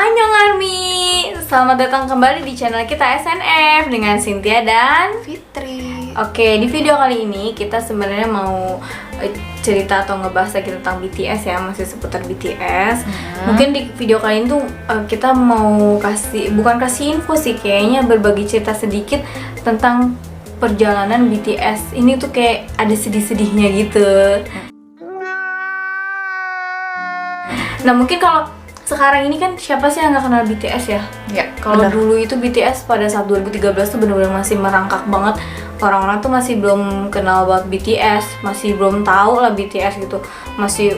Annyeong Army, selamat datang kembali di channel kita SNF dengan Cynthia dan Fitri. Oke, di video kali ini kita sebenarnya mau cerita atau ngebahas lagi tentang BTS ya, masih seputar BTS. Mungkin di video kali ini tuh kita mau bukan kasih info sih, kayaknya berbagi cerita sedikit tentang perjalanan BTS. Ini tuh kayak ada sedih-sedihnya gitu. Nah, mungkin kalau sekarang ini kan siapa sih yang nggak kenal BTS ya? Ya, kalau dulu itu BTS pada saat 2013 tuh benar-benar masih merangkak banget. Orang-orang tuh masih belum kenal banget BTS, masih belum tahu lah BTS gitu. Masih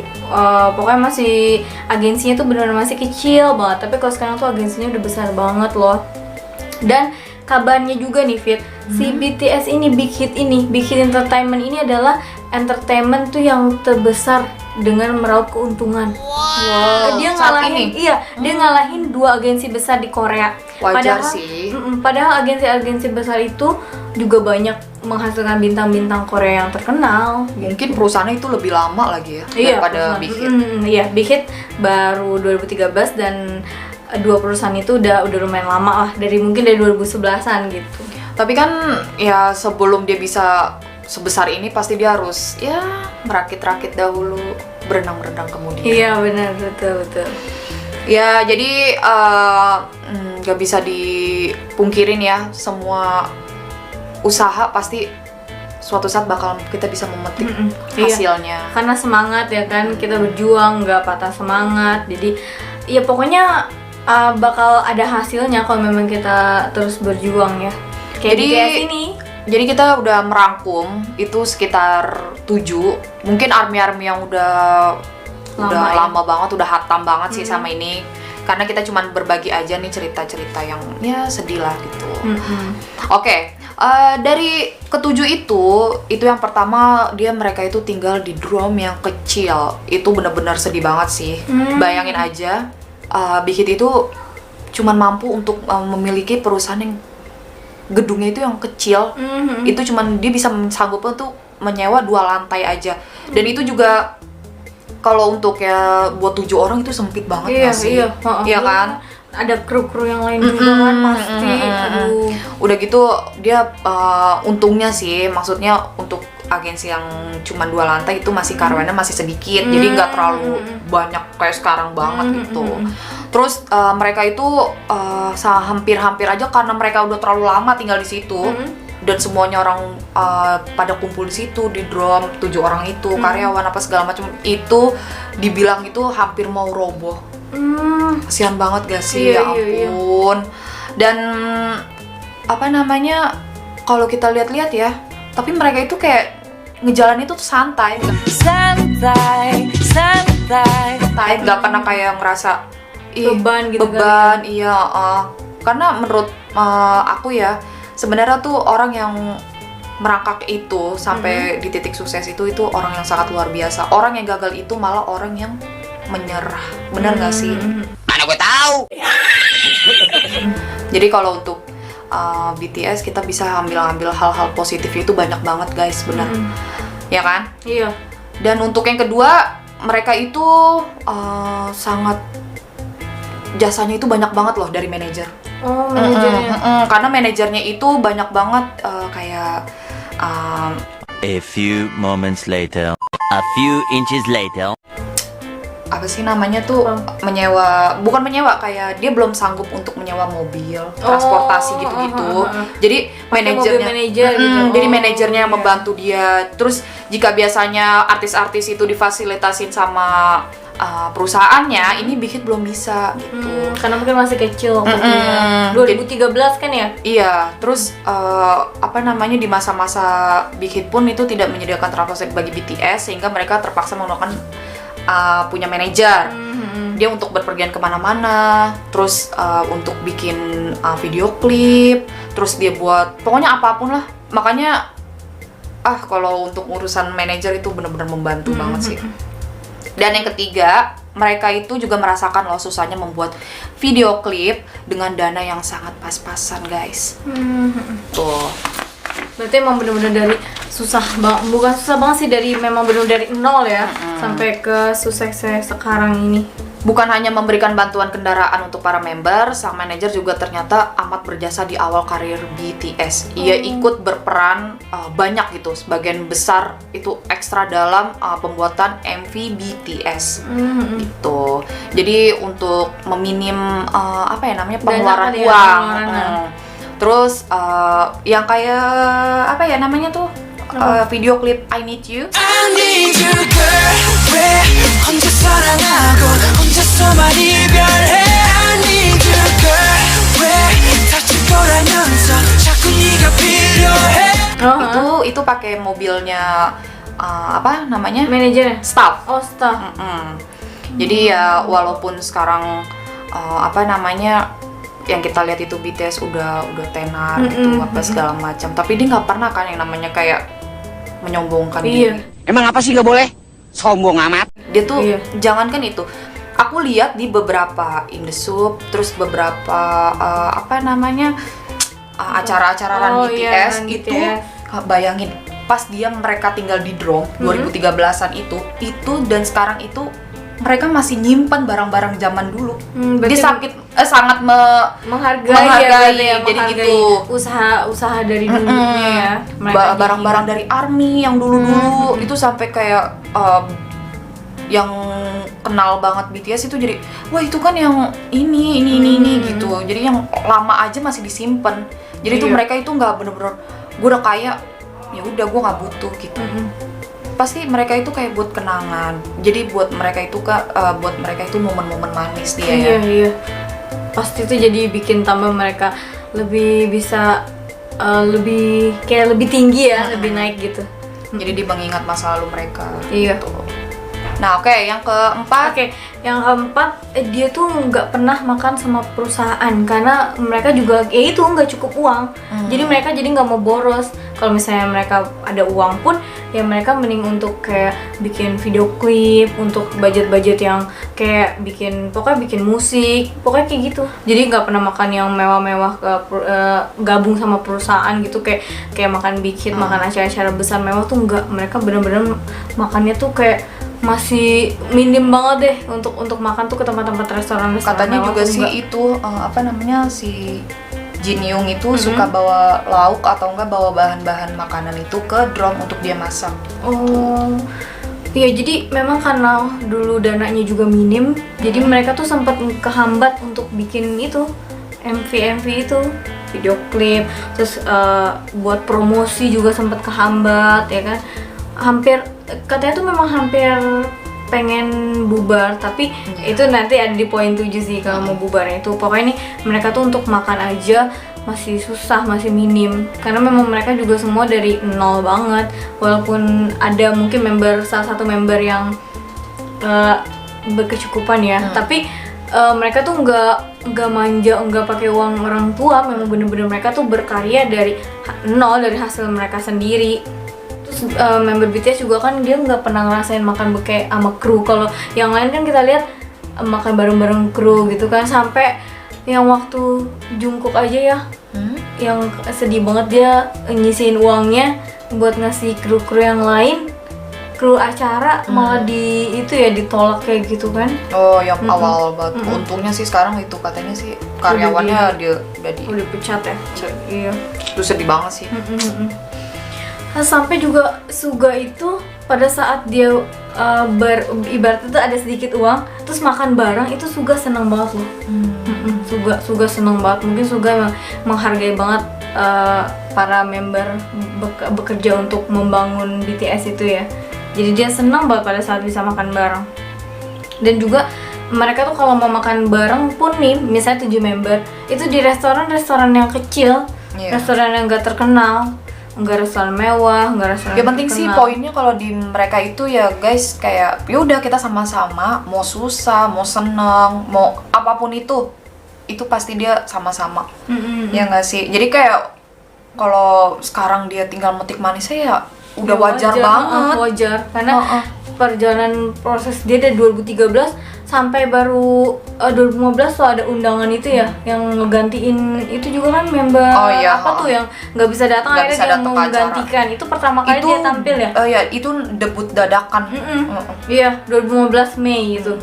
pokoknya masih agensinya tuh benar-benar masih kecil banget. Tapi kalau sekarang tuh agensinya udah besar banget loh. Dan kabarnya juga nih Fit, si BTS ini, Big Hit Entertainment ini adalah entertainment tuh yang terbesar dengan meraup keuntungan. Wow, Dia saat ngalahin, ini? dia ngalahin dua agensi besar di Korea. Wajar sih. Padahal agensi-agensi besar itu juga banyak menghasilkan bintang-bintang Korea yang terkenal. Mungkin perusahaannya itu lebih lama lagi ya daripada Big Hit. Iya, Big Hit baru 2013 dan dua perusahaan itu udah lumayan lama lah, dari 2011-an gitu. Tapi kan ya sebelum dia bisa sebesar ini pasti dia harus ya merakit-rakit dahulu, berenang-berenang kemudian. Iya benar, betul. Ya jadi gak bisa dipungkirin ya, semua usaha pasti suatu saat bakal kita bisa memetik hasilnya. Iya, karena semangat ya kan, kita berjuang nggak patah semangat. Jadi ya pokoknya bakal ada hasilnya kalau memang kita terus berjuang ya. Kayak BTS ini. Jadi kita udah merangkum itu sekitar 7. Mungkin army-army yang udah lama banget, udah hatam banget sih sama ini. Karena kita cuman berbagi aja nih cerita-cerita yang ya sedih lah gitu. Oke, dari ketujuh itu yang pertama mereka itu tinggal di dorm yang kecil. Itu benar-benar sedih banget sih. Bayangin aja, Big Hit itu cuman mampu untuk memiliki perusahaan yang gedungnya itu yang kecil. Itu cuman dia bisa sanggup untuk menyewa 2 lantai aja. Dan itu juga kalau untuk ya buat 7 orang itu sempit banget nggak sih? Iya kan? Ada kru-kru yang lain juga kan pasti. Aduh. Udah gitu dia untungnya sih, maksudnya untuk agensi yang cuma 2 lantai itu masih karyawannya masih sedikit, jadi nggak terlalu banyak kayak sekarang banget gitu. Terus mereka itu hampir aja karena mereka udah terlalu lama tinggal di situ. Dan semuanya orang pada kumpul di situ di dorm 7 orang itu, karyawan apa segala macam itu dibilang itu hampir mau roboh. Kasian banget gak sih? Ya ampun. Dan apa namanya, kalau kita lihat-lihat ya, tapi mereka itu kayak ngejalanin itu tuh santai, nggak pernah kayak ngerasa beban gitu beban. Iya, karena menurut aku ya, sebenarnya tuh orang yang merangkak itu sampai di titik sukses itu orang yang sangat luar biasa. Orang yang gagal itu malah orang yang menyerah. Benar nggak sih? Mana gue tahu. Jadi kalau untuk BTS kita bisa ambil hal-hal positif itu banyak banget guys, benar. Ya kan? Iya. Dan untuk yang kedua, mereka itu sangat jasanya itu banyak banget loh dari manajer. Oh, manajernya. Karena manajernya itu banyak banget kayak A few moments later, a few inches later. apa sih namanya tuh, bukan menyewa, kayak dia belum sanggup untuk menyewa mobil, transportasi gitu-gitu. Jadi manajernya jadi manajernya yang membantu dia. Terus jika biasanya artis-artis itu difasilitasin sama perusahaannya, ini Big Hit belum bisa gitu. Karena mungkin masih kecil waktunya. 2013 kan ya? Iya, terus apa namanya, di masa-masa Big Hit pun itu tidak menyediakan transportasi bagi BTS, sehingga mereka terpaksa menggunakan punya manajer. Dia untuk berpergian kemana-mana, terus untuk bikin video klip, terus dia buat pokoknya apapun lah. Makanya kalau untuk urusan manajer itu benar-benar membantu banget sih. Dan yang ketiga, mereka itu juga merasakan loh susahnya membuat video klip dengan dana yang sangat pas-pasan guys. Tuh. Berarti emang bener-bener dari susah banget, bukan susah banget sih, dari memang bener-bener dari nol ya sampai ke suksesnya sekarang ini. Bukan hanya memberikan bantuan kendaraan untuk para member, sang manajer juga ternyata amat berjasa di awal karir BTS. Ia ikut berperan banyak gitu, sebagian besar itu ekstra dalam pembuatan MV BTS gitu. Jadi untuk meminim apa ya namanya pengeluaran kali ya, uang. pengeluaran. Terus yang kayak apa ya namanya tuh video klip I Need You. I need you girl 왜 혼자 사랑하고 혼자서만 이별해 I need you girl 왜 다칠 거라면서 자꾸 네가 필요해 Itu pakai mobilnya apa namanya? Manajernya? Staff. Oh, staff. Jadi ya walaupun sekarang apa namanya yang kita lihat itu BTS udah tenar gitu apa segala macam, tapi dia nggak pernah kan yang namanya kayak menyombongkan Iya. diri. Emang apa sih nggak boleh? Sombong amat. Dia tuh Iya. jangankan itu. Aku lihat di beberapa In The Soup, terus beberapa apa namanya acara-acara run Oh, iya, BTS run itu BTS. bayangin pas mereka tinggal di Drom 2013-an itu dan sekarang itu mereka masih nyimpan barang-barang zaman dulu. Berarti Dia sangat menghargai Menghargai, ya, berarti ya, jadi menghargai gitu. usaha dari dulunya ya. Mereka barang-barang dari ARMY yang dulu-dulu itu sampai kayak yang kenal banget BTS itu jadi wah itu kan yang ini gitu. Jadi yang lama aja masih disimpan. Jadi itu Iya. mereka itu nggak bener-bener gue udah kaya ya udah gue nggak butuh gitu. Pasti mereka itu kayak buat kenangan. Jadi buat mereka itu momen-momen manis dia ya. Iya. Pasti itu jadi bikin tambah mereka lebih bisa lebih tinggi ya, lebih naik gitu. Jadi dia mengingat masa lalu mereka. Iya. Gitu. Nah oke, yang keempat Oke, yang keempat dia tuh nggak pernah makan sama perusahaan karena mereka juga ya itu nggak cukup uang. Jadi mereka jadi nggak mau boros. Kalau misalnya mereka ada uang pun ya mereka mending untuk kayak bikin video klip, untuk budget yang kayak pokoknya bikin musik, pokoknya kayak gitu. Jadi nggak pernah makan yang mewah-mewah gabung sama perusahaan gitu kayak makan big hit, makan acara-acara besar mewah tuh nggak. Mereka bener-bener makannya tuh kayak masih minim banget deh untuk makan tuh ke tempat-tempat restoran katanya mewah juga tuh sih enggak. itu apa namanya si Jin Young itu suka bawa lauk atau enggak bawa bahan-bahan makanan itu ke Drom untuk dia masak. Oh, iya jadi memang karena dulu dananya juga minim, jadi mereka tuh sempat kehambat untuk bikin itu MV itu video klip, terus buat promosi juga sempat kehambat ya kan. Katanya tuh memang hampir pengen bubar, tapi itu nanti ada di poin 7 sih kalau mau bubarnya itu. Pokoknya nih mereka tuh untuk makan aja masih susah, masih minim karena memang mereka juga semua dari nol banget. Walaupun ada mungkin salah satu member yang berkecukupan ya, tapi mereka tuh nggak manja, nggak pakai uang orang tua. Memang bener-bener mereka tuh berkarya dari nol, dari hasil mereka sendiri. Terus member BTS juga kan dia nggak pernah ngerasain makan beke sama kru. Kalau yang lain kan kita lihat makan bareng-bareng kru gitu kan, sampai yang waktu Jungkook aja ya, yang sedih banget dia nyisihin uangnya buat ngasih kru-kru yang lain, kru acara malah ditolak kayak gitu kan. Oh, yang awal banget. Untungnya sih sekarang itu katanya sih karyawannya udah dipecat ya. Iya. Itu sedih banget sih. Sampai juga Suga itu pada saat dia ibaratnya tuh ada sedikit uang terus makan bareng, itu Suga seneng banget loh. Suga seneng banget. Mungkin Suga menghargai banget para member bekerja untuk membangun BTS itu ya. Jadi dia senang banget pada saat bisa makan bareng. Dan juga mereka tuh kalau mau makan bareng pun nih, misalnya 7 member itu di restoran yang kecil, restoran yang gak terkenal, nggak restoran mewah, nggak restoran yang penting sih poinnya kalau di mereka itu ya guys, kayak ya udah kita sama-sama, mau susah, mau seneng, mau apapun itu pasti dia sama-sama. Ya nggak sih? Jadi kayak kalau sekarang dia tinggal metik manisnya ya udah wajar banget. Wajar karena perjalanan proses dia dari 2013 sampai baru 2015 tuh ada undangan itu ya, yang ngegantiin itu juga kan member tuh yang nggak bisa datang, akhirnya dia mau menggantikan. Itu pertama kali dia tampil ya? Oh ya, itu debut dadakan. Iya, 2015 Mei itu.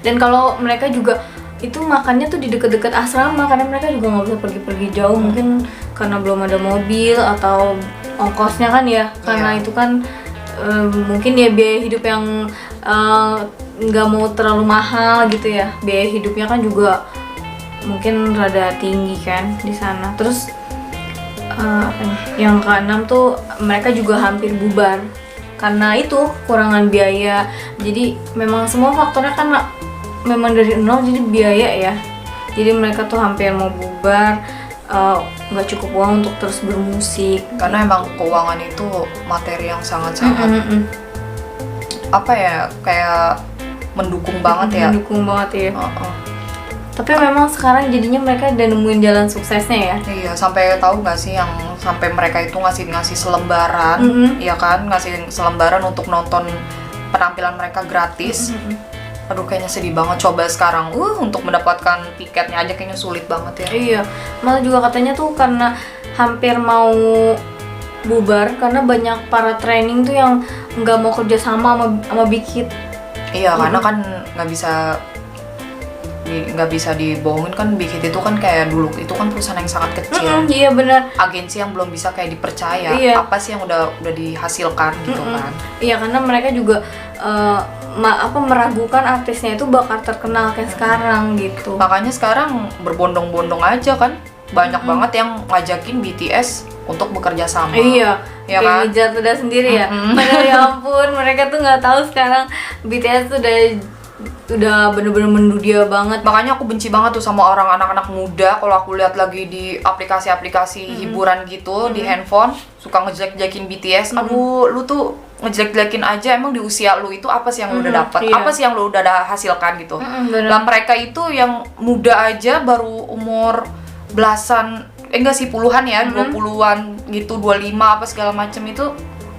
Dan kalau mereka juga itu makannya tuh di deket-deket asrama karena mereka juga nggak bisa pergi-pergi jauh, mungkin karena belum ada mobil atau ongkosnya kan ya, karena itu kan mungkin ya biaya hidup yang nggak mau terlalu mahal gitu ya, biaya hidupnya kan juga mungkin rada tinggi kan di sana. Terus apa nih? Yang keenam tuh mereka juga hampir bubar karena itu kekurangan biaya. Jadi memang semua faktornya kan memang dari nol, jadi biaya ya. Jadi mereka tuh hampir mau bubar, nggak cukup uang untuk terus bermusik. Karena emang keuangan itu materi yang sangat-sangat apa ya, kayak mendukung banget ya. Mendukung banget ya. Tapi memang sekarang jadinya mereka udah nemuin jalan suksesnya ya. Iya, sampai tahu nggak sih yang sampai mereka itu ngasih selembaran, ya kan, ngasih selembaran untuk nonton penampilan mereka gratis. Aduh, kayaknya sedih banget. Coba sekarang, untuk mendapatkan tiketnya aja kayaknya sulit banget ya. Iya, malah juga katanya tuh karena hampir mau bubar karena banyak para training tuh yang nggak mau kerja sama Big Hit. Iya, karena kan nggak bisa dibohongin kan, Big Hit itu kan kayak dulu itu kan perusahaan yang sangat kecil. Iya benar. Agensi yang belum bisa kayak dipercaya. Iya. Apa sih yang udah dihasilkan gitu kan? Iya, karena mereka juga meragukan artisnya itu bakal terkenal kayak sekarang gitu. Makanya sekarang berbondong-bondong aja kan, banyak banget yang ngajakin BTS untuk bekerja sama. Iya, ya kayak kan? ngejar udah sendiri ya. Padahal ya ampun, mereka tuh nggak tahu sekarang BTS tuh udah bener-bener mendunia banget. Makanya aku benci banget tuh sama orang anak-anak muda kalau aku lihat lagi di aplikasi-aplikasi hiburan gitu di handphone suka ngejelek-jelekin BTS. Aduh, lu tuh ngejelek-jelekin aja, emang di usia lu itu apa sih yang lu udah dapat? Iya. Apa sih yang lu udah hasilkan gitu? Bener. Lah mereka itu yang muda aja baru umur belasan, enggak sih puluhan ya, 20-an gitu, 25 apa segala macem itu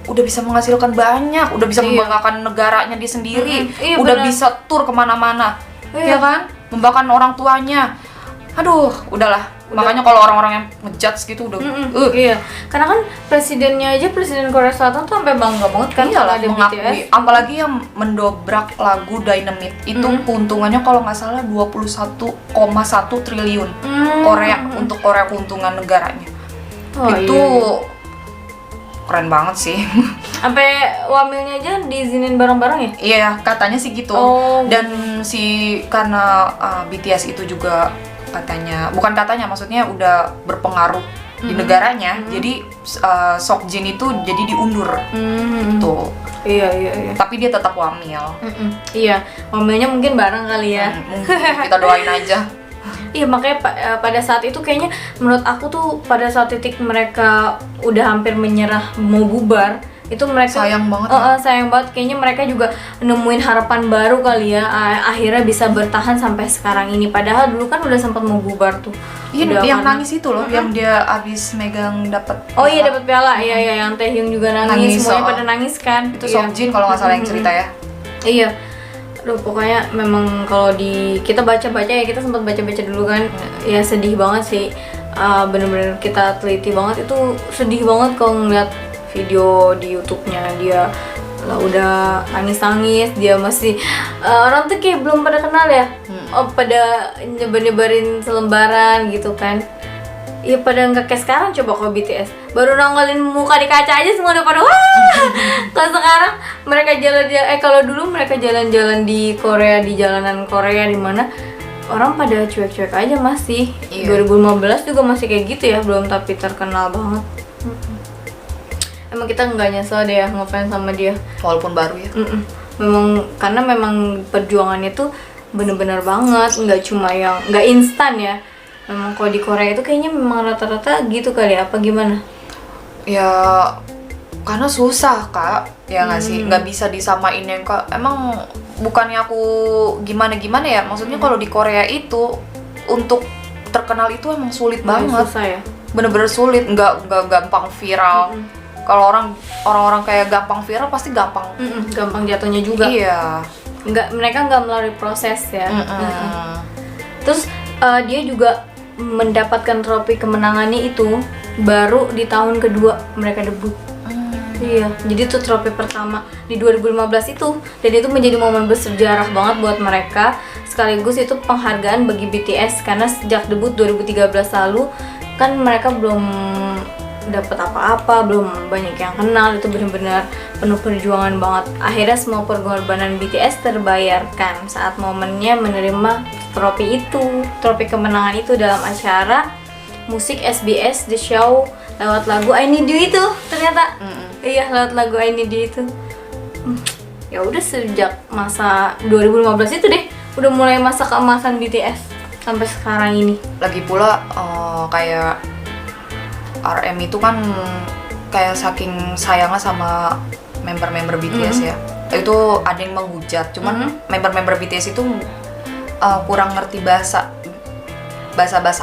udah bisa menghasilkan banyak, udah bisa membanggakan negaranya dia sendiri, Iya, udah bener. bisa tur kemana-mana, Iya. ya kan, membanggakan orang tuanya. Aduh, udahlah. Makanya kalau orang-orang yang ngejudge gitu udah, Iya, karena kan presiden Korea Selatan tuh sampai bangga banget kan iyalah kalau ada mengakui, BTS. apalagi yang mendobrak lagu Dynamite itu keuntungannya kalau nggak salah 21,1 triliun Korea untuk Korea keuntungan negaranya. Oh, Itu iya. keren banget sih. Sampai wamilnya aja diizinin bareng-bareng ya? Iya, katanya sih gitu. Oh. Dan karena BTS itu juga maksudnya udah berpengaruh di negaranya. Jadi Seokjin itu jadi diundur tuh. Iya. Tapi dia tetap wamil. Iya, wamilnya mungkin bareng kali ya. Mungkin kita doain aja. Iya, makanya pada saat itu kayaknya menurut aku tuh pada saat titik mereka udah hampir menyerah mau bubar, itu mereka Sayang banget ya. sayang banget. Kayaknya mereka juga nemuin harapan baru kali ya, akhirnya bisa bertahan sampai sekarang ini. Padahal dulu kan udah sempat mau bubar tuh. Iya, Udah yang kan- nangis itu loh, yang dia abis megang dapat. Oh iya, dapat piala. Iya, yang Taehyung juga nangis, semuanya pada nangis kan. Itu Iya. Seokjin kalau nggak salah yang cerita ya. Iya. Aduh, pokoknya memang kalau kita baca-baca ya, kita sempat baca-baca dulu kan. Ya sedih banget sih. Bener-bener kita teliti banget, itu sedih banget kalau ngeliat video di YouTube-nya dia lah udah nangis-nangis, dia masih orang tuh kayak belum pada kenal ya. Pada nyebar-nyebarin selembaran gitu kan. Iya, pada nggak kayak sekarang. Coba kalau BTS baru nongolin muka di kaca aja semua udah pada wah. Kalau sekarang mereka kalau dulu mereka jalan-jalan di Korea, di jalanan Korea di mana orang pada cuek-cuek aja masih. Iya. 2015 juga masih kayak gitu ya, belum tapi terkenal banget. Emang kita nggak nyesel deh ya ngefans sama dia. Walaupun baru ya. Karena memang perjuangannya tuh bener-bener banget, nggak cuma yang nggak instan ya. Memang kalau di Korea itu kayaknya memang rata-rata gitu kali ya, apa gimana? Ya karena susah Kak, ya nggak sih, nggak bisa disamain yang emang bukannya aku gimana ya, maksudnya kalau di Korea itu untuk terkenal itu emang sulit banget, Susah ya. bener-bener sulit, nggak gampang viral. Kalau orang-orang kayak gampang viral pasti gampang. Gampang jatuhnya juga. Iya. Mereka nggak melalui proses ya. Terus dia juga mendapatkan trofi kemenangannya itu baru di tahun kedua mereka debut. Iya, jadi itu trofi pertama di 2015 itu, dan itu menjadi momen bersejarah banget buat mereka. Sekaligus itu penghargaan bagi BTS karena sejak debut 2013 lalu kan mereka belum dapat apa-apa, belum banyak yang kenal. Itu benar-benar penuh perjuangan banget. Akhirnya semua pengorbanan BTS terbayarkan saat momennya menerima trofi itu, trofi kemenangan itu dalam acara musik SBS The Show lewat lagu I Need You itu ternyata. Iya, lewat lagu I Need You itu. Ya udah, sejak masa 2015 itu deh udah mulai masa keemasan BTS sampai sekarang ini. Lagi pula kayak RM itu kan kayak saking sayangnya sama member-member BTS ya. Itu ada yang menghujat, cuman member-member BTS itu kurang ngerti bahasa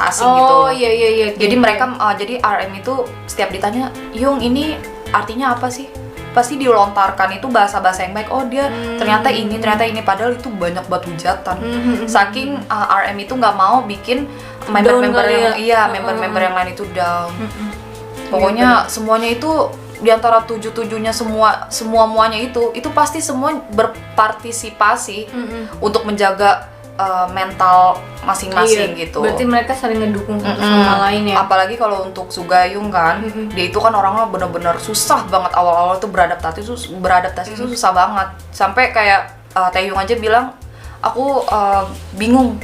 asing gitu. Oh iya. Jadi mereka jadi RM itu setiap ditanya, "Yung, ini artinya apa sih?" Pasti dilontarkan itu bahasa-bahasa yang baik. Oh, dia ternyata ini padahal itu banyak banget hujatan. Saking RM itu nggak mau bikin member-member yang member-member yang lain itu down. Pokoknya semuanya itu diantara 7-7-nya semuanya itu pasti semua berpartisipasi untuk menjaga mental masing-masing gitu. Berarti mereka saling ngedukung satu sama lain ya. Apalagi kalau untuk Sugayung kan, dia itu kan orangnya bener-bener susah banget awal-awal tuh beradaptasi itu susah banget. Sampai kayak Taehyung aja bilang, aku bingung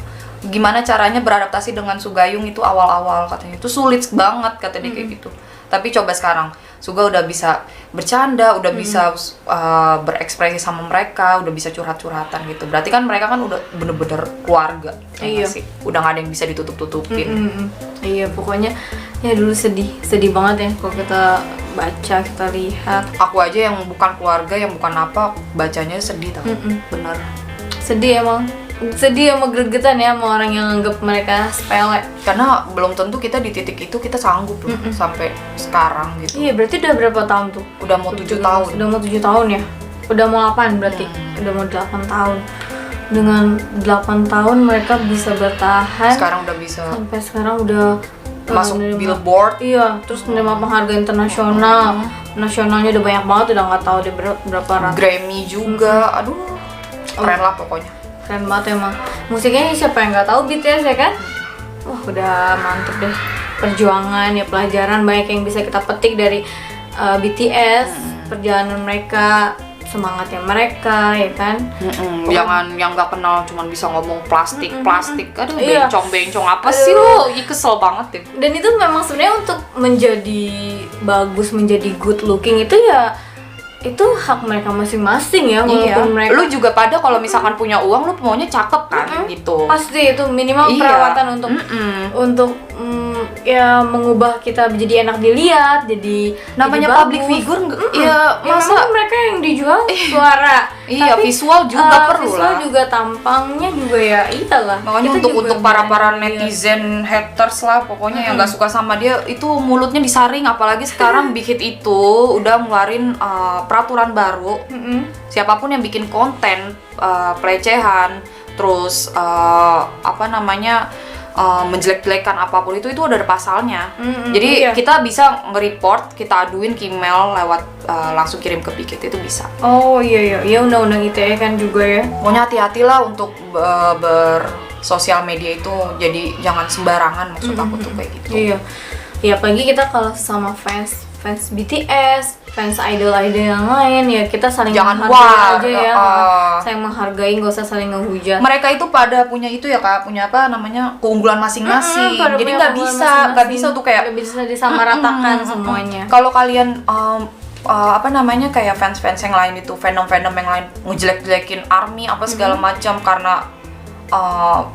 gimana caranya beradaptasi dengan Sugayung itu awal-awal, katanya itu sulit banget kata dia kayak gitu. Tapi coba sekarang Suga udah bisa bercanda, udah bisa berekspresi sama mereka, udah bisa curhat-curhatan gitu. Berarti kan mereka kan udah bener-bener keluarga. Iya sih. Udah gak ada yang bisa ditutup-tutupin. Iya, pokoknya ya dulu sedih banget ya kalau kita baca, kita lihat. Aku aja yang bukan keluarga, yang bukan apa, bacanya sedih tau. Bener. Sedih sama gregetan ya sama orang yang anggap mereka sepele. Karena belum tentu kita di titik itu kita sanggup loh sampai sekarang gitu. Iya, berarti udah berapa tahun tuh? Udah mau 7 tahun. Udah mau 7 tahun ya? Udah mau 8 berarti? Udah mau 8 tahun. Dengan 8 tahun mereka bisa bertahan. Sekarang udah bisa. Sampai sekarang udah masuk Billboard. Iya, terus menerima penghargaan internasional. Nasionalnya udah banyak banget, udah nggak tahu deh berapa ratus. Grammy juga. Aduh, keren lah pokoknya. Keren banget emang. Musiknya siapa yang nggak tahu BTS ya kan? Wah, udah mantep deh. Perjuangan ya, pelajaran banyak yang bisa kita petik dari BTS, perjalanan mereka, semangatnya mereka ya kan. Jangan yang nggak kenal cuman bisa ngomong plastik. Aduh, Iya. bencong apa sih lo? Ih, kesel banget deh. Dan itu memang sebenarnya untuk menjadi bagus, menjadi good looking itu ya itu hak mereka masing-masing ya, walaupun mereka. Lu juga pada kalau misalkan punya uang, lu maunya cakep kan gitu. Pasti itu minimal perawatan untuk ya mengubah kita menjadi enak dilihat, jadi namanya jadi public bagus. figure Ya masa memang mereka yang dijual suara. Iya, Tapi, visual juga perlu visual lah. juga, tampangnya juga ya iyalah. Makanya Kita juga untuk para brand, netizen haters lah pokoknya yang nggak suka sama dia itu mulutnya disaring. Apalagi sekarang Big Hit itu udah ngeluarin peraturan baru. Siapapun yang bikin konten pelecehan terus menjelek-jelekan apapun itu udah ada pasalnya. Jadi kita bisa nge-report, kita aduin ke email lewat langsung kirim ke Big Hit itu bisa. Oh iya undang-undang ITE kan juga ya. Pokoknya hati-hatilah untuk bersosial media itu, jadi jangan sembarangan maksud aku tuh kayak gitu. Iya. Ya apalagi kita kalau sama fans BTS, fans idol yang lain ya kita saling Jangan menghargai aja ya. war. Saling menghargai, nggak usah saling ngehujat. Mereka itu pada punya itu ya Kak, punya apa namanya keunggulan masing-masing. Pada Jadi punya nggak keunggulan bisa masing-masing. tuh kayak nggak bisa disamaratakan semuanya. Kalau kalian kayak fans-fans yang lain itu, fandom-fandom yang lain ngejelek-jelekin ARMY apa segala macam karena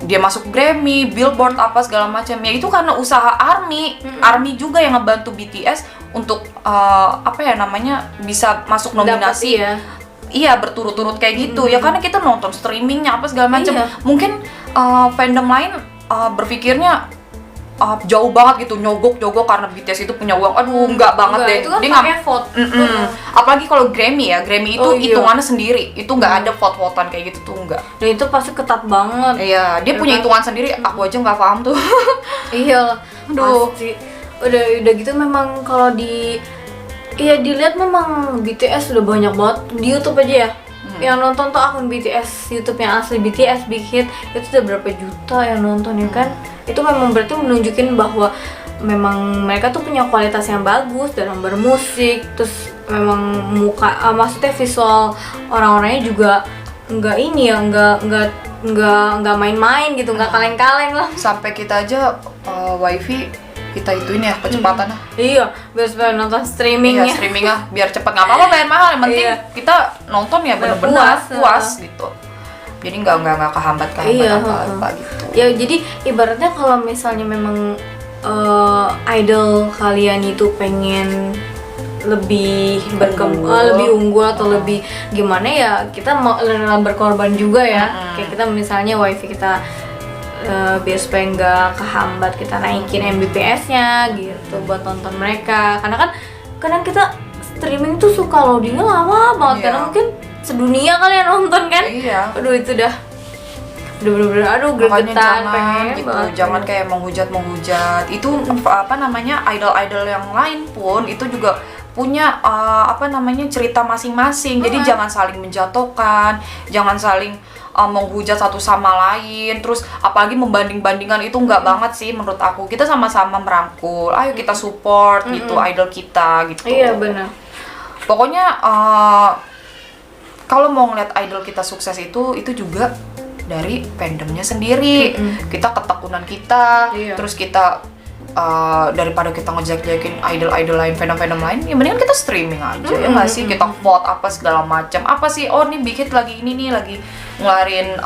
dia masuk Grammy, Billboard apa segala macam ya, itu karena usaha ARMY. ARMY juga yang ngebantu BTS untuk bisa masuk nominasi. Dapet, ya. Iya, berturut-turut kayak gitu. Ya karena kita nonton streamingnya apa segala macam. Iya. Mungkin fandom lain berpikirnya jauh banget gitu, nyogok karena BTS itu punya uang. Aduh, enggak banget deh. Itu kan Dia pakai vote. Apalagi kalau Grammy ya, Grammy itu Oh, iya. hitungannya sendiri. Itu nggak ada vote-votean kayak gitu tuh, enggak. Dan itu pasti ketat banget. Iya, dia punya hitungan sendiri. Aku aja nggak paham tuh. Iya lah. Aduh. Pasti. Udah gitu memang kalau di Iya dilihat memang BTS udah banyak banget di YouTube aja ya. Yang nonton tuh akun BTS, YouTube yang asli BTS Big Hit itu udah berapa juta yang nonton ya kan. Itu memang berarti menunjukin bahwa memang mereka tuh punya kualitas yang bagus dalam bermusik. Terus memang maksudnya visual orang-orangnya juga nggak ini ya, nggak main-main gitu, nggak kaleng-kaleng lah. Sampai kita aja wifi kita ituin ya kecepatannya. Iya, biar supaya nonton streamingnya. Iya, streamingnya biar cepet, nggak apa-apa bayar mahal, yang penting Iya. kita nonton ya bener-bener Puas, puas gitu. Jadi nggak kehambat Iya, apa gitu. Ya jadi ibaratnya kalau misalnya memang idol kalian itu pengen lebih lebih unggul atau lebih gimana ya, kita mau rela berkorban juga ya. Kayak kita misalnya wifi kita biar supaya nggak kehambat, kita naikin Mbps-nya gitu buat nonton mereka. Karena kan kadang kita streaming tuh suka loadingnya lama banget. Iya. Karena mungkin sedunia kalian nonton kan. Iya. Aduh itu dah bener-bener aduh Makanya gregetan jangan pengen gitu, banget. jangan kayak menghujat. Itu apa namanya, idol-idol yang lain pun itu juga punya cerita masing-masing. Jadi jangan saling menjatuhkan, jangan saling menghujat satu sama lain. Terus apalagi membanding-bandingkan, itu nggak banget sih menurut aku. Kita sama-sama merangkul, ayo kita support gitu idol kita gitu. Iya benar. Pokoknya kalau mau ngeliat idol kita sukses itu juga dari fandomnya sendiri. Kita ketekunan kita, Iya. terus kita daripada kita ngejelek-jelekin idol-idol lain, fandom-fandom lain, ya mendingan kita streaming aja ya nggak sih? Kita vote apa segala macam. Apa sih? Oh nih Big Hit lagi ini nih, lagi ngeluarin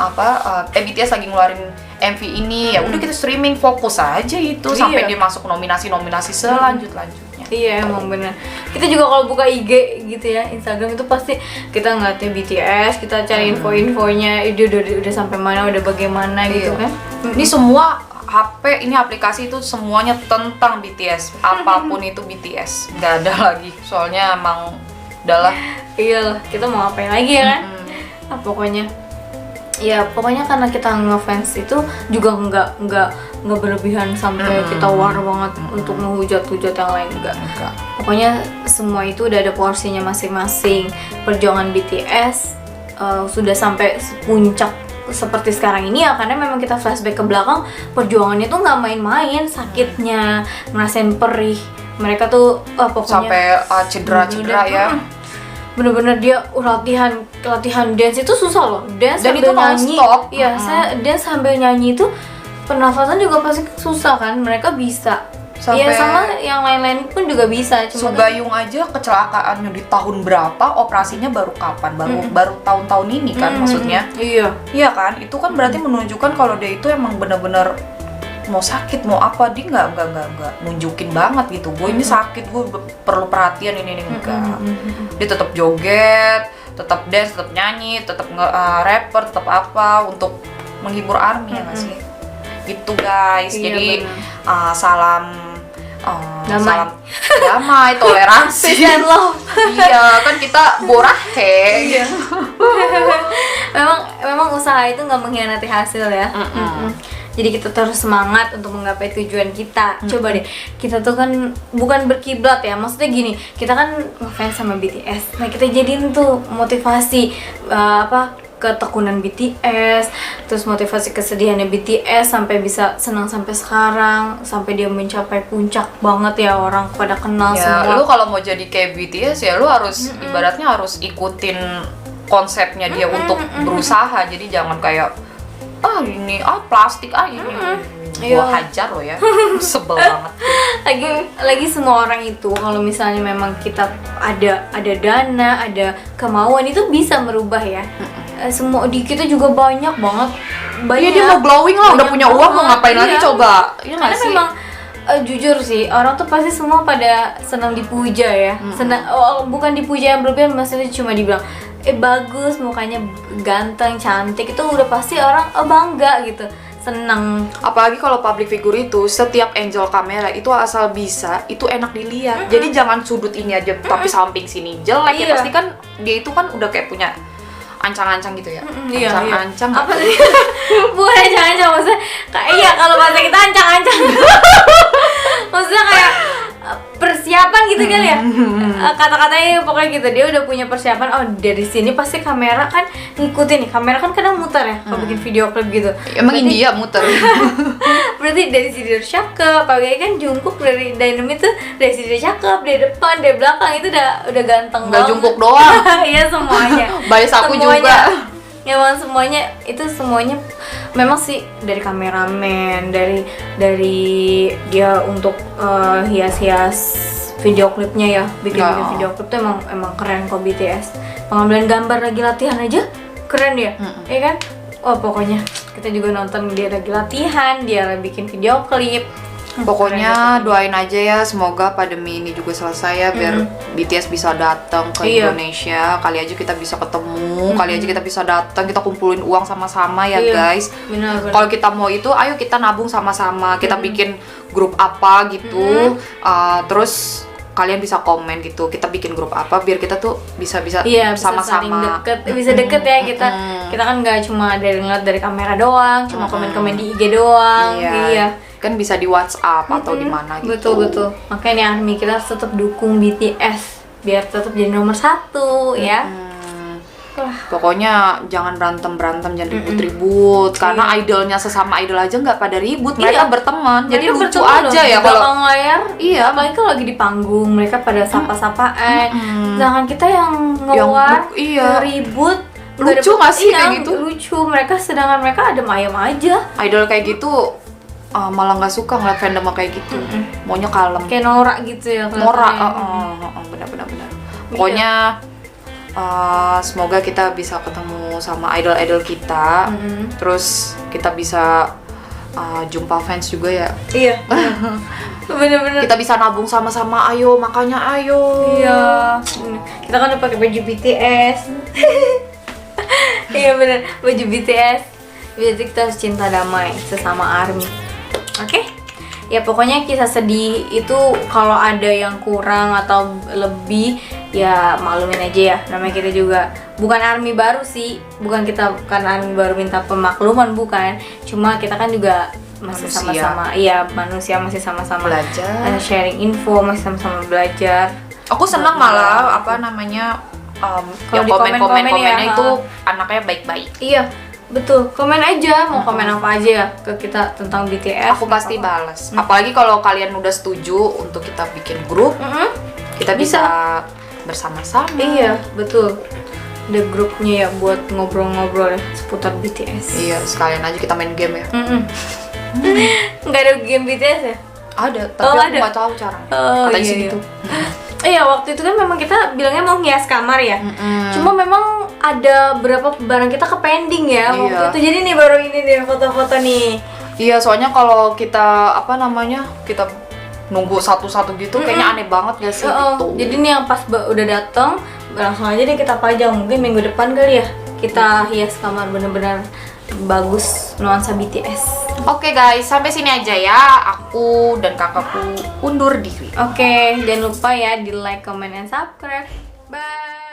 BTS lagi ngeluarin MV ini, ya udah kita streaming, fokus aja itu sampai Iya. dia masuk nominasi selanjutnya. Iya emang bener. Kita juga kalau buka IG gitu ya, Instagram itu pasti kita ngeliatnya BTS, kita cari info-infonya, dia udah sampai mana, udah bagaimana gitu Iya. kan. Ini semua HP, ini aplikasi itu semuanya tentang BTS. Apapun itu BTS. Nggak ada lagi. Soalnya emang udahlah. Iyalah, kita mau ngapain lagi ya kan? Nah, pokoknya karena kita ngefans itu juga nggak berlebihan sampai kita war banget untuk menghujat-hujat yang lain, enggak. Pokoknya semua itu udah ada porsinya masing-masing. Perjuangan BTS sudah sampai puncak seperti sekarang ini ya, karena memang kita flashback ke belakang, perjuangannya tuh nggak main-main, sakitnya, ngerasain perih mereka tuh pokoknya Sampai cedera-cedera ya. Bener-bener dia latihan dance itu susah loh, dance Dan sambil itu nyanyi. non-stop. Iya, saya dance sambil nyanyi itu pernafasan juga pasti susah kan, mereka bisa. Iya, Sampai sama yang lain-lain pun juga bisa. Cuma kan, Sugayung aja kecelakaannya di tahun berapa, operasinya baru kapan? Baru tahun-tahun ini kan maksudnya. iya. Iya kan? Itu kan berarti menunjukkan kalau dia itu emang bener-bener mau sakit mau apa, dia nggak nunjukin banget gitu. Gue ini sakit, gue perlu perhatian ini enggak. Dia tetap joget, tetap dance, tetap nyanyi, tetap rapper, tetap apa untuk menghibur ARMY ya nggak sih? Gitu guys. Iya, Jadi bener. salam Damai. damai, toleransi. Peace and love. Iya kan kita borahe. Iya. memang usaha itu nggak mengkhianati hasil ya. Jadi kita terus semangat untuk menggapai tujuan kita. Coba deh, kita tuh kan bukan berkiblat ya, maksudnya gini, kita kan ngefans sama BTS. Nah kita jadiin tuh motivasi ketekunan BTS, terus motivasi kesedihannya BTS sampai bisa senang sampai sekarang, sampai dia mencapai puncak banget ya, orang pada kenal Ya, semua. lu kalau mau jadi kayak BTS ya lu harus ibaratnya harus ikutin konsepnya dia untuk berusaha. Jadi jangan kayak ini plastik ini. Gua hajar lo ya. Sebel banget. Lagi semua orang itu kalau misalnya memang kita ada dana, ada kemauan, itu bisa merubah ya. Semua di kita juga banyak banget. Iya dia mau glowing lah, udah banyak punya uang mau banget, ngapain lagi iya. coba. Iya nggak Karena sih? memang jujur sih, orang tuh pasti semua pada senang dipuja ya. Senang bukan dipuja yang berlebihan, maksudnya cuma dibilang bagus, mukanya ganteng, cantik, itu udah pasti orang bangga gitu. Senang. Apalagi kalau public figure itu setiap angle kamera itu asal bisa itu enak dilihat. Jadi jangan sudut ini aja tapi samping sini jelek ya, Iya. pasti kan dia itu kan udah kayak punya ancang-ancang gitu ya. Iya, Ancang-ancang. apa sih? Bukan ancang-ancang, maksudnya kayak iya kalau bahasa kita ancang-ancang. Maksudnya kayak persiapan gitu kali ya. Kata-katanya pokoknya gitu, dia udah punya persiapan. Oh, dari sini pasti kamera kan ngikutin nih. Kamera kan kadang muter ya kalau bikin video klip gitu. Emang India muter. Berarti dari sini udah cakep. Apalagi kan Jungkook dari Dynamite tuh dari sini udah cakep, dari depan, dari belakang itu udah ganteng Nggak banget. Jungkook doang. Iya semuanya. Bias aku juga. Emang semuanya itu semuanya memang sih, dari kameramen, dari dia untuk hias-hias video klipnya ya, bikin video klip tuh emang keren kok BTS. Pengambilan gambar lagi latihan aja keren ya, iya kan? Oh pokoknya kita juga nonton dia lagi latihan, dia lagi bikin video klip. Pokoknya doain aja ya, semoga pandemi ini juga selesai ya, biar BTS bisa datang ke Indonesia. Kali aja kita bisa ketemu, kali aja kita bisa datang, kita kumpulin uang sama-sama ya guys. Benar. Kalau kita mau itu, ayo kita nabung sama-sama, kita bikin grup apa gitu, terus kalian bisa komen gitu, kita bikin grup apa biar kita tuh bisa Iya, bisa sama-sama saling deket, bisa deket ya kita. Kita kan nggak cuma ngeliat dari kamera doang, cuma komen-komen di IG doang. Iya. Kan bisa di WhatsApp atau di mana gitu. Betul. Makanya nih ARMY kita harus tetap dukung BTS biar tetap jadi nomor 1 ya. Pokoknya jangan berantem, jangan ribut-ribut, karena idolnya sesama idol aja nggak pada ribut, mereka berteman, jadi Mereka lucu berteman aja loh, ya di kalau belakang layar. Iya. Apalagi kalau lagi di panggung mereka pada sapa-sapaan. Sedangkan kita yang ngeluar, iya. ribut. Lucu nggak sih kayak gitu? Lucu, sedangkan mereka adem ayem aja. idol kayak gitu malah nggak suka ngeliat fandom kayak gitu, maunya kalem, Kayak norak gitu ya. norak. kelihatannya. Benar. Pokoknya semoga kita bisa ketemu sama idol-idol kita, terus kita bisa jumpa fans juga ya. Iya. Bener-bener. Kita bisa nabung sama-sama, ayo, makanya ayo. Iya. Kita kan udah pakai baju BTS. Iya bener, baju BTS. Berarti kita harus cinta damai sesama ARMY. Oke? Ya pokoknya kisah sedih itu kalau ada yang kurang atau lebih ya maklumin aja ya. Namanya kita juga bukan ARMY baru sih. Bukan ARMY baru minta pemakluman, bukan. Cuma kita kan juga masih Manusia. sama-sama, iya manusia, masih sama-sama Belajar. sharing info, masih sama-sama belajar. Aku senang malah Kalau yang di komen-komen komennya ya, itu anaknya baik-baik. Iya, betul. Komen aja, mau komen apa aja ya ke kita tentang BTS. Aku pasti balas. Apalagi kalau kalian udah setuju untuk kita bikin grup, kita bisa bersama-sama. Iya, betul. Ada grupnya ya buat ngobrol-ngobrol ya seputar BTS. Iya, sekalian aja kita main game ya. Nggak ada game BTS ya? Ada, tapi Oh, aku ada. nggak tahu caranya. Oh, Katanya iya, sih iya. gitu. Iya, waktu itu kan memang kita bilangnya mau hias kamar ya. Cuma memang ada beberapa barang kita ke pending ya waktu Iya. itu. Jadi nih baru ini nih foto-foto nih. Iya, soalnya kalau kita kita nunggu satu-satu gitu, kayaknya aneh banget gak sih gitu. Jadi nih yang pas udah dateng langsung aja deh kita pajang, mungkin minggu depan kali ya kita hias kamar bener-bener bagus nuansa BTS. Oke guys, sampai sini aja ya. Aku dan kakakku undur diri. Oke, jangan lupa ya di like, comment, and subscribe. Bye.